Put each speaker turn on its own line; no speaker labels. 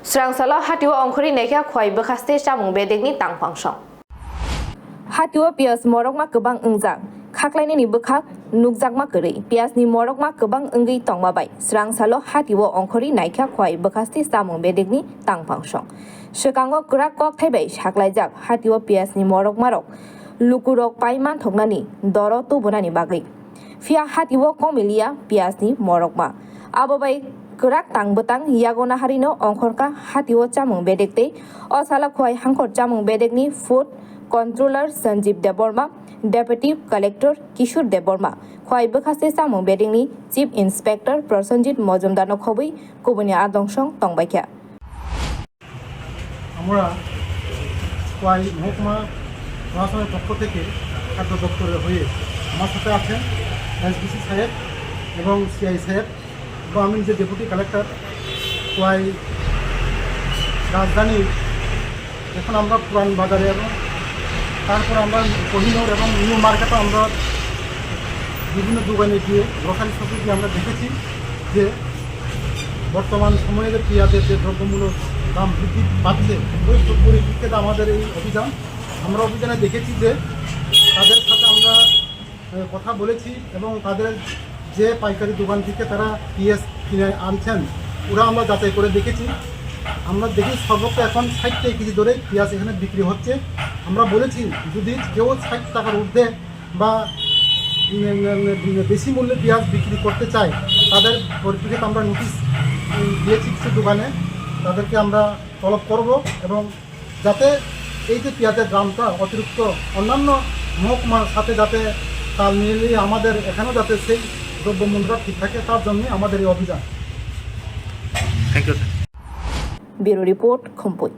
Srangsala hatiwa ongkhori nekha khwai bokhaste chamung bedekni tangpangsong. Hatiwa pias morokma gobang ungjak khaklainani bokhak nukjakma kwrwi piasni morokma gobang ongui tongmabai srangsalo hatiwa ongkhori naikha khwai bokhaste chamung bedekni tangpangsong. Sekango kwrak kok thaibai saklaijak hatiwa piasni morokmarok lukurok paiman thoknani doro tubunani bagwi. Fia hatiwa komilia piasni morokma abobai kwrak tangbotang yagona harino ongkhorka hatiwa chamung bedekte osala khwai hangkhor chamung bedekni food controller Sanjeev Deborma, Deputy Collector Kishore Deborma, khwai bokhaste chamung bedekni Chief Inspector Prosenjit Mojumdar no khobui kubuni adongsong tongbaikha.
আমরা খোয়াই মহকুমা প্রশাসনের পক্ষ থেকে খাদ্য দপ্তরের হয়ে আমার সাথে আছেন এসডিসি সাহেব এবং সিআই সাহেব এবং আমি যে ডেপুটি কালেক্টর খোয়াই রাজধানীর এখন আমরা পুরান বাজারে এবং তারপর আমরা কোহিনুর এবং নিউ মার্কেটে আমরা বিভিন্ন দোকানে গিয়ে গ্রোসারি শপে গিয়ে আমরা দেখেছি যে বর্তমান সময়ে যে পেঁয়াজের যে দ্রব্যমূল্য দাম বৃদ্ধি পাচ্ছে ওই পরিপ্রেক্ষিতে আমাদের এই অভিযান আমরা অভিযানে দেখেছি যে তাদের সাথে আমরা কথা বলেছি এবং তাদের যে পাইকারি দোকান থেকে তারা পেঁয়াজ কিনে আনছেন ওরা আমরা যাচাই করে দেখেছি আমরা দেখি সর্বোচ্চ এখন 60 টাকা কেজি দরে পেঁয়াজ এখানে বিক্রি হচ্ছে আমরা বলেছি যদি কেউ 60 টাকার ঊর্ধ্বে বা বেশি মূল্যে পেঁয়াজ বিক্রি করতে চায় তাদের পরিপ্রেক্ষিতে আমরা নোটিশ দিয়েছি কিছু দোকানে তাদেরকে আমরা তলব করব এবং যাতে এই যে পেঁয়াজের দামটা অতিরিক্ত অন্যান্য মহকুমার সাথে যাতে তাল মিলিয়ে আমাদের এখানেও যাতে সেই দ্রব্যমূল্যটা ঠিক থাকে তার জন্যই আমাদের এই অভিযান।
Bureau Report, Khumpoy.